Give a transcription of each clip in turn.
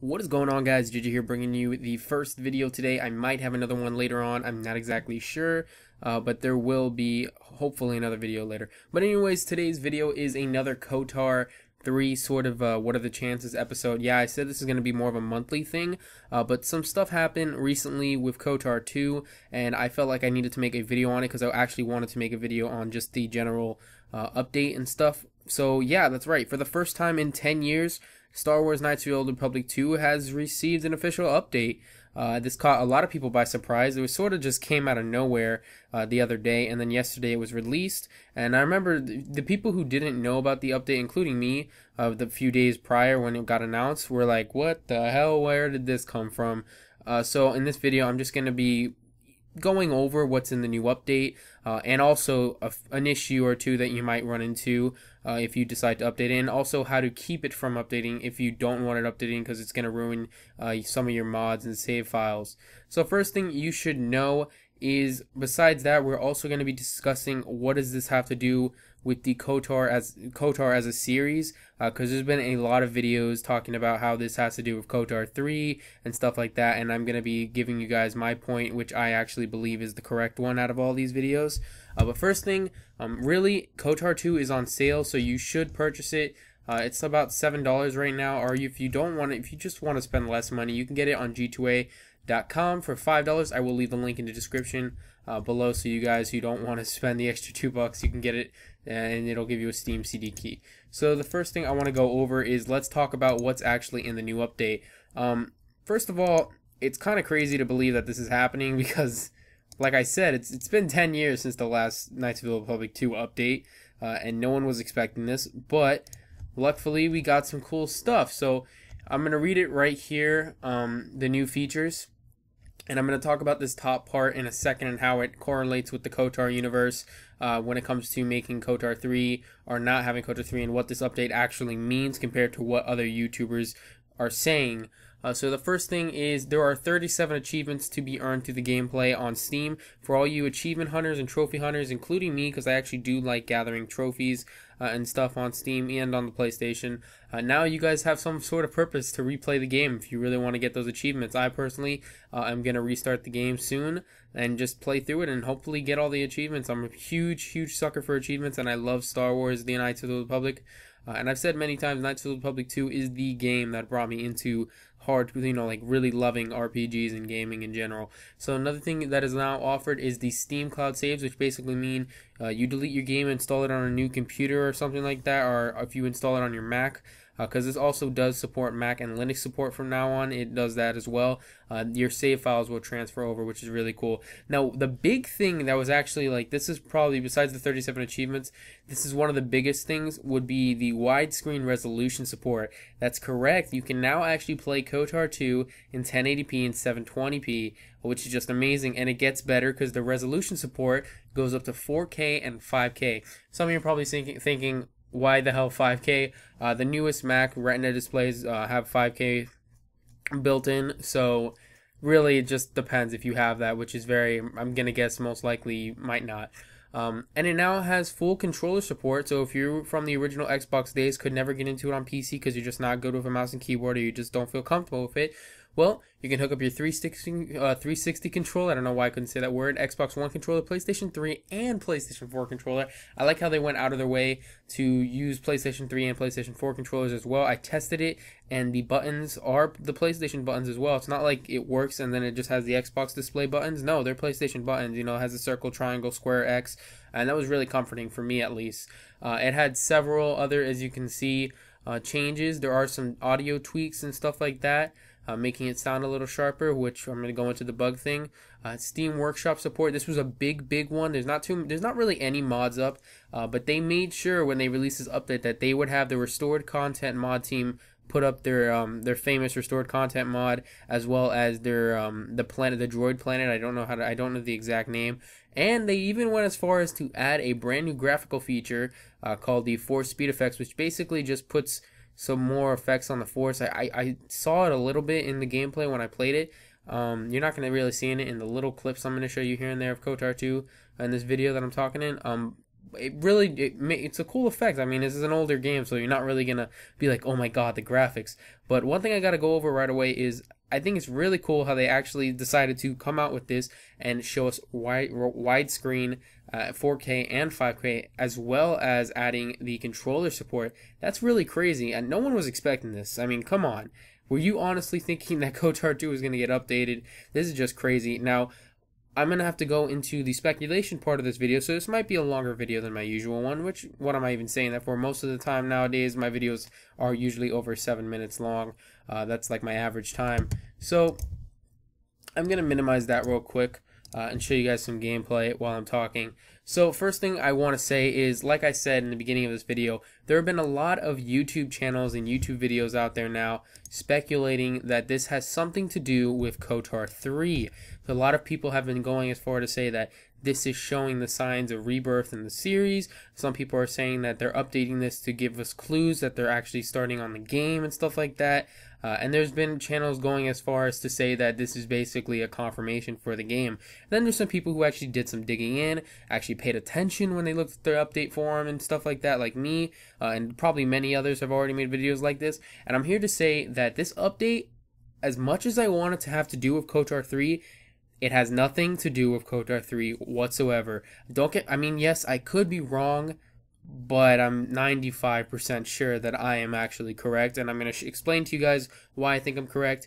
What is going on, guys? JJ here, bringing you the first video today. I might have another one later on. I'm not exactly sure, but there will be hopefully another video later. But anyways, today's video is another Kotor 3 sort of what are the chances episode. Yeah, I said this is going to be more of a monthly thing, but some stuff happened recently with Kotor 2, and I felt like I needed to make a video on it because I actually wanted to make a video on just the general update and stuff. So yeah, that's right. For the first time in 10 years, Star Wars Knights of the Old Republic 2 has received an official update. This caught a lot of people by surprise. It was sort of just came out of nowhere the other day, and then yesterday it was released. And I remember the people who didn't know about the update, including me, the few days prior when it got announced, were like, what the hell, where did this come from? So in this video, I'm just going to be going over what's in the new update, and also an issue or two that you might run into if you decide to update it, and also how to keep it from updating if you don't want it updating because it's going to ruin some of your mods and save files. So first thing you should know is, besides that, we're also going to be discussing what does this have to do with the Kotor as a series, because there's been a lot of videos talking about how this has to do with Kotor 3 and stuff like that, and I'm going to be giving you guys my point, which I actually believe is the correct one out of all these videos. But first thing, really, Kotor 2 is on sale, so you should purchase it. It's about $7 right now, or if you don't want it, if you just want to spend less money, you can get it on G2A.com for $5. I will leave the link in the description below, so you guys who don't want to spend the extra $2, you can get it, and it'll give you a Steam CD key. So the first thing I want to go over is, let's talk about what's actually in the new update. First of all, it's kind of crazy to believe that this is happening because, like I said, it's been 10 years since the last Knights of the Old Republic 2 update, and no one was expecting this, but luckily we got some cool stuff. So I'm going to read it right here, the new features, and I'm going to talk about this top part in a second and how it correlates with the Kotor universe when it comes to making Kotor 3 or not having Kotor 3, and what this update actually means compared to what other YouTubers are saying. So the first thing is, there are 37 achievements to be earned through the gameplay on Steam for all you achievement hunters and trophy hunters, including me, because I actually do like gathering trophies and stuff on Steam and on the PlayStation. Now you guys have some sort of purpose to replay the game if you really want to get those achievements. I personally am going to restart the game soon and just play through it and hopefully get all the achievements. I'm a huge sucker for achievements, and I love Star Wars, the Knights of the Republic. And I've said many times, Knights of the Republic 2 is the game that brought me into hard, like really loving RPGs and gaming in general. So another thing that is now offered is the Steam Cloud Saves, which basically mean you delete your game, install it on a new computer or something like that, or if you install it on your Mac, because this also does support Mac and Linux support from now on. It does that as well. Your save files will transfer over, which is really cool. Now, the big thing that was actually, like, this is probably, besides the 37 achievements, this is one of the biggest things, would be the widescreen resolution support. That's correct. You can now actually play Kotor 2 in 1080p and 720p, which is just amazing, and it gets better because the resolution support goes up to 4K and 5K. Some of you are probably thinking, why the hell 5K? The newest Mac Retina displays have 5K built in, so really it just depends if you have that, which is I'm gonna guess most likely you might not. And it now has full controller support, so if you're from the original Xbox days, could never get into it on PC because you're just not good with a mouse and keyboard, or you just don't feel comfortable with it, well, you can hook up your 360 controller. I don't know why I couldn't say that word. Xbox One controller, PlayStation 3, and PlayStation 4 controller. I like how they went out of their way to use PlayStation 3 and PlayStation 4 controllers as well. I tested it, and the buttons are the PlayStation buttons as well. It's not like it works and then it just has the Xbox display buttons. No, they're PlayStation buttons. You know, it has a circle, triangle, square, X, and that was really comforting for me, at least. It had several other, as you can see, changes. There are some audio tweaks and stuff like that, making it sound a little sharper, which I'm going to go into the bug thing. Steam Workshop support. This was a big one. There's not really any mods up, but they made sure when they released this update that they would have the restored content mod team put up their famous restored content mod, as well as their the droid planet. I don't know the exact name. And they even went as far as to add a brand new graphical feature called the Force Speed Effects, which basically just puts some more effects on the Force. I saw it a little bit in the gameplay when I played it. You're not going to really see it in the little clips I'm going to show you here and there of Kotor 2 in this video that I'm talking in. it's a cool effect. I mean, this is an older game, so you're not really gonna be like, oh my god, the graphics. But one thing I gotta go over right away is I think it's really cool how they actually decided to come out with this and show us widescreen 4K and 5K, as well as adding the controller support. That's really crazy, and no one was expecting this. I mean, come on. Were you honestly thinking that Kotor 2 was going to get updated? This is just crazy. Now, I'm going to have to go into the speculation part of this video, so this might be a longer video than my usual one, which, what am I even saying that for? Most of the time nowadays, my videos are usually over 7 minutes long. That's like my average time. So, I'm going to minimize that real quick and show you guys some gameplay while I'm talking. So first thing I want to say is, like I said in the beginning of this video, there have been a lot of YouTube channels and YouTube videos out there now speculating that this has something to do with Kotor 3. So a lot of people have been going as far to say that this is showing the signs of rebirth in the series. Some people are saying that they're updating this to give us clues that they're actually starting on the game and stuff like that. And there's been channels going as far as to say that this is basically a confirmation for the game. And then there's some people who actually did some digging in, actually paid attention when they looked at their update forum and stuff like that, like me, and probably many others have already made videos like this. And I'm here to say that this update, as much as I want it to have to do with Kotor 3, it has nothing to do with Kotor 3 whatsoever. I mean, yes, I could be wrong, but I'm 95% sure that I am actually correct, and I'm going to explain to you guys why I think I'm correct.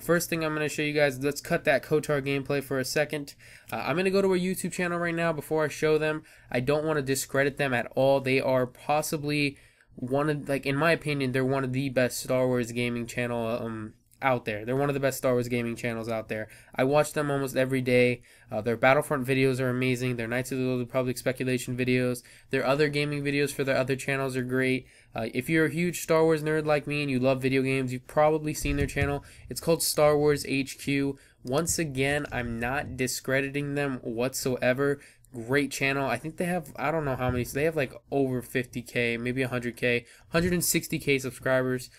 First thing I'm going to show you guys, let's cut that Kotor gameplay for a second. I'm going to go to a YouTube channel right now before I show them. I don't want to discredit them at all. They are possibly one of, like, in my opinion, they're one of the best Star Wars gaming channel out there. They're one of the best Star Wars gaming channels out there. I watch them almost every day. Their Battlefront videos are amazing. Their Knights of the Old Republic speculation videos. Their other gaming videos for their other channels are great. If you're a huge Star Wars nerd like me and you love video games, you've probably seen their channel. It's called Star Wars HQ. Once again, I'm not discrediting them whatsoever. Great channel. I think they have, I don't know how many, so they have like over 50k, maybe 100k, 160k subscribers.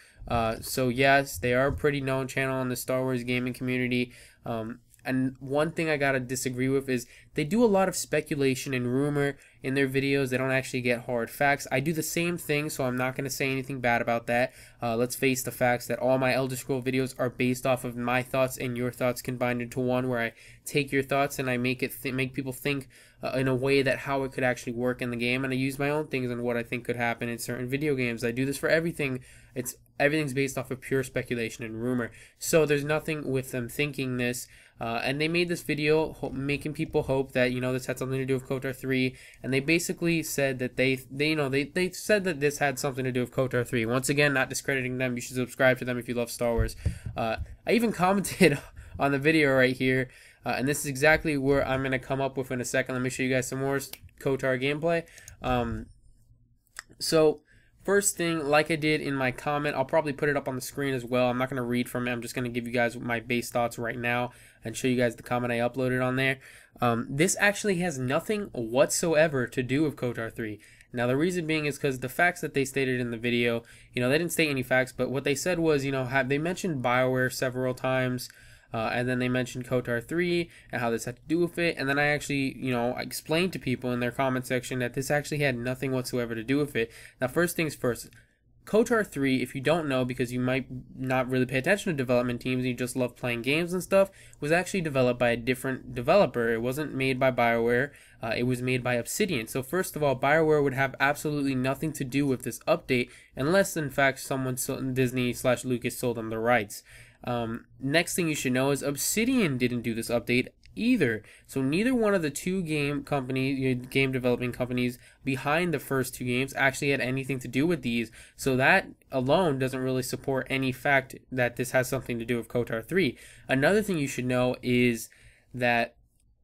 So yes, they are a pretty known channel in the Star Wars gaming community. And one thing I gotta disagree with is they do a lot of speculation and rumor in their videos. They don't actually get hard facts. I do the same thing, so I'm not gonna say anything bad about that. Let's face the facts that all my Elder Scrolls videos are based off of my thoughts and your thoughts combined into one, where I take your thoughts and I make people think in a way that how it could actually work in the game, and I use my own things and what I think could happen in certain video games. I do this for everything. Everything's based off of pure speculation and rumor. So there's nothing with them thinking this. And they made this video making people hope that, you know, this had something to do with Kotor 3, and they basically said that they said that this had something to do with Kotor 3. Once again, not discrediting them. You should subscribe to them if you love Star Wars. I even commented on the video right here, and this is exactly where I'm going to come up with in a second. Let me show you guys some more Kotor gameplay. So first thing, like I did in my comment, I'll probably put it up on the screen as well. I'm not going to read from it. I'm just going to give you guys my base thoughts right now and show you guys the comment I uploaded on there. This actually has nothing whatsoever to do with Kotor 3. Now, the reason being is because the facts that they stated in the video, you know, they didn't state any facts, but what they said was, you know, they mentioned BioWare several times, and then they mentioned Kotor 3 and how this had to do with it, and then I actually, you know, explained to people in their comment section that this actually had nothing whatsoever to do with it. Now, first things first, Kotor 3, if you don't know, because you might not really pay attention to development teams and you just love playing games and stuff, was actually developed by a different developer. It wasn't made by BioWare, it was made by Obsidian. So first of all, BioWare would have absolutely nothing to do with this update unless, in fact, Disney/Lucas sold them the rights. Next thing you should know is Obsidian didn't do this update either. So neither one of the two game developing companies behind the first two games actually had anything to do with these. So that alone doesn't really support any fact that this has something to do with Kotor 3. Another thing you should know is that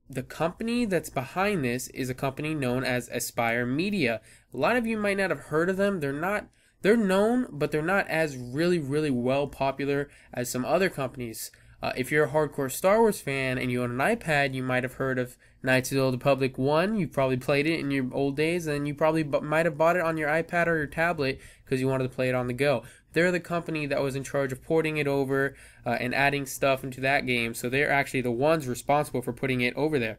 the company that's behind this is a company known as Aspire Media. A lot of you might not have heard of them. They're known, but they're not as really well popular as some other companies. If you're a hardcore Star Wars fan and you own an iPad, you might have heard of Knights of the Old Republic 1. You've probably played it in your old days, and you probably might have bought it on your iPad or your tablet because you wanted to play it on the go. They're the company that was in charge of porting it over and adding stuff into that game, so they're actually the ones responsible for putting it over there.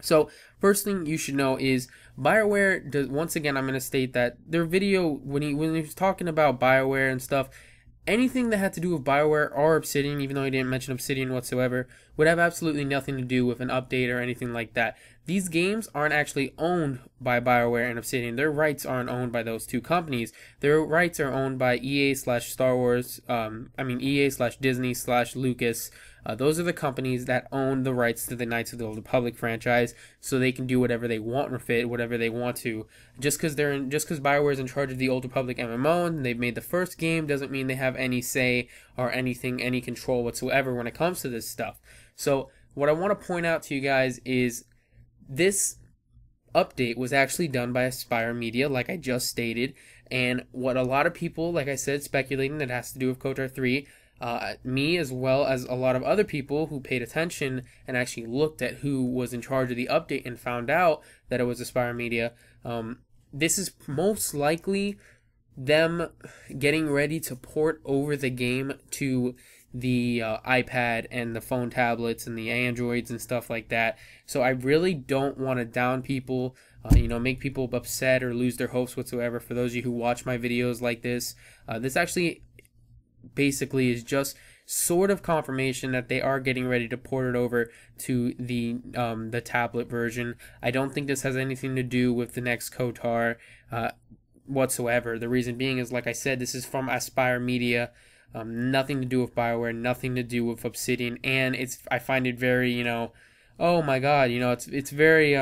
So first thing you should know is BioWare does, once again, I'm going to state that their video, when he was talking about BioWare and stuff, anything that had to do with BioWare or Obsidian, even though he didn't mention Obsidian whatsoever, would have absolutely nothing to do with an update or anything like that. These games aren't actually owned by BioWare and Obsidian. Their rights aren't owned by those two companies. Their rights are owned by EA/Star Wars, EA/Disney/Lucas. Those are the companies that own the rights to the Knights of the Old Republic franchise, so they can do whatever they want with it, whatever they want to. Just because BioWare is in charge of the Old Republic MMO and they've made the first game doesn't mean they have any say or anything, any control whatsoever when it comes to this stuff. So what I want to point out to you guys is this update was actually done by Aspire Media, like I just stated, and what a lot of people, like I said, speculating that it has to do with Kotor 3. Me as well as a lot of other people who paid attention and actually looked at who was in charge of the update and found out that it was Aspire Media. This is most likely them getting ready to port over the game to the iPad and the phone tablets and the Androids and stuff like that. So I really don't want to down people, make people upset or lose their hopes whatsoever. For those of you who watch my videos like this, this actually basically is just sort of confirmation that they are getting ready to port it over to the tablet version. I don't think this has anything to do with the next Kotor whatsoever. The reason being is, like I said, this is from Aspire Media. Nothing to do with BioWare, nothing to do with Obsidian, and I find it very, oh my god, it's very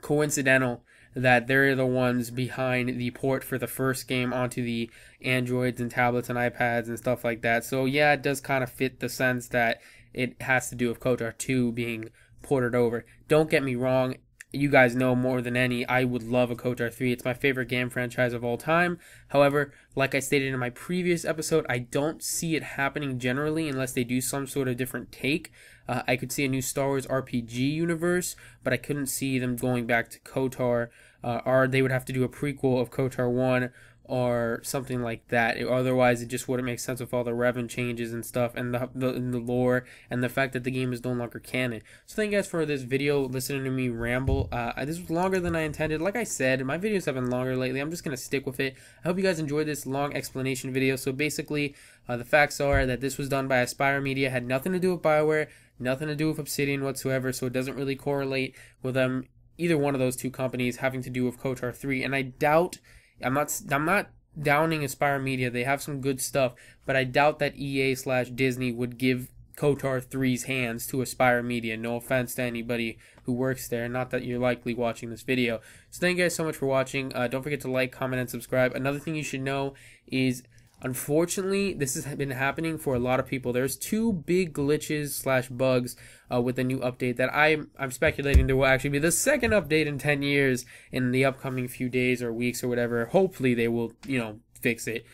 coincidental that they're the ones behind the port for the first game onto the Androids and tablets and iPads and stuff like that. So yeah, it does kind of fit the sense that it has to do with Kotor 2 being ported over. Don't get me wrong, you guys know more than any, I would love a Kotor 3. It's my favorite game franchise of all time. However, like I stated in my previous episode, I don't see it happening generally unless they do some sort of different take. I could see a new Star Wars RPG universe, but I couldn't see them going back to Kotor, or they would have to do a prequel of Kotor 1 or something like that. Otherwise, it just wouldn't make sense with all the Revan changes and stuff, and the lore, and the fact that the game is no longer canon. So thank you guys for this video, listening to me ramble. This was longer than I intended. Like I said, my videos have been longer lately. I'm just going to stick with it. I hope you guys enjoyed this long explanation video. So basically, the facts are that this was done by Aspire Media, had nothing to do with BioWare, nothing to do with Obsidian whatsoever, so it doesn't really correlate with them, either one of those two companies having to do with Kotor 3. And I doubt, I'm not downing Aspire Media, they have some good stuff, but I doubt that EA/Disney would give Kotor 3's hands to Aspire Media. No offense to anybody who works there, not that you're likely watching this video. So thank you guys so much for watching. Don't forget to like, comment, and subscribe. Another thing you should know is, unfortunately, this has been happening for a lot of people. There's two big glitches/bugs with the new update that I'm speculating there will actually be the second update in 10 years in the upcoming few days or weeks or whatever. Hopefully they will, fix it.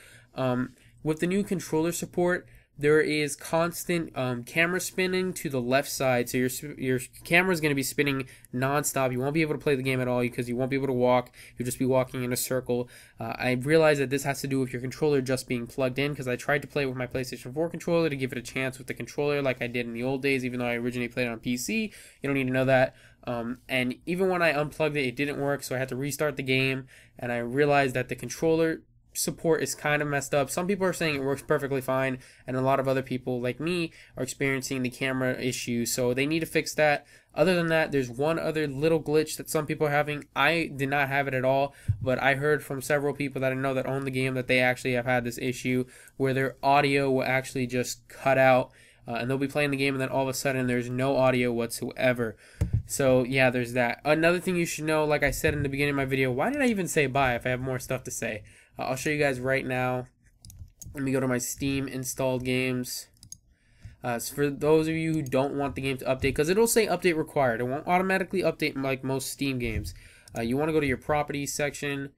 With the new controller support, there is constant camera spinning to the left side, so your camera is going to be spinning non-stop. You won't be able to play the game at all because you won't be able to walk. You'll just be walking in a circle. I realize that this has to do with your controller just being plugged in, because I tried to play with my PlayStation 4 controller to give it a chance with the controller like I did in the old days, even though I originally played it on PC. You don't need to know that. And even when I unplugged it, it didn't work, so I had to restart the game, and I realized that the controller support is kind of messed up. Some people are saying it works perfectly fine, and a lot of other people like me are experiencing the camera issue, so they need to fix that. Other than that, there's one other little glitch that some people are having. I did not have it at all, but I heard from several people that I know that own the game that they actually have had this issue where their audio will actually just cut out, and they'll be playing the game and then all of a sudden there's no audio whatsoever. So yeah, there's that. Another thing you should know, like I said in the beginning of my video, why did I even say bye if I have more stuff to say? I'll show you guys right now. Let me go to my Steam installed games. So for those of you who don't want the game to update, because it'll say update required, it won't automatically update like most Steam games. You want to go to your properties section.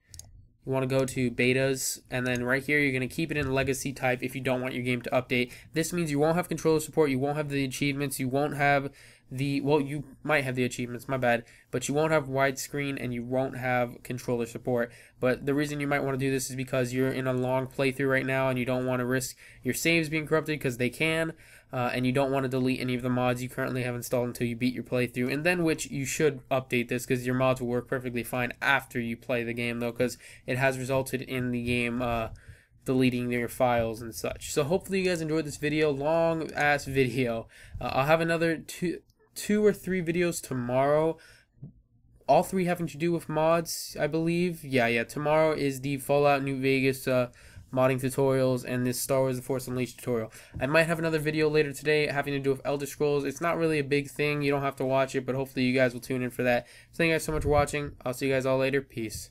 You want to go to betas, and then right here you're going to keep it in legacy type if you don't want your game to update. This means you won't have controller support, you won't have the achievements, you won't have well, you might have the achievements, my bad, but you won't have widescreen and you won't have controller support. But the reason you might want to do this is because you're in a long playthrough right now and you don't want to risk your saves being corrupted, because they can, and you don't want to delete any of the mods you currently have installed until you beat your playthrough, and then which you should update this, because your mods will work perfectly fine after you play the game though, because it has resulted in the game deleting their files and such. So hopefully you guys enjoyed this video, long ass video. I'll have another two or three videos tomorrow, all three having to do with mods, I believe. Yeah, tomorrow is the Fallout New Vegas modding tutorials and this Star Wars The Force Unleashed tutorial. I might have another video later today having to do with Elder Scrolls. It's not really a big thing, you don't have to watch it, but hopefully you guys will tune in for that. So thank you guys so much for watching. I'll see you guys all later. Peace.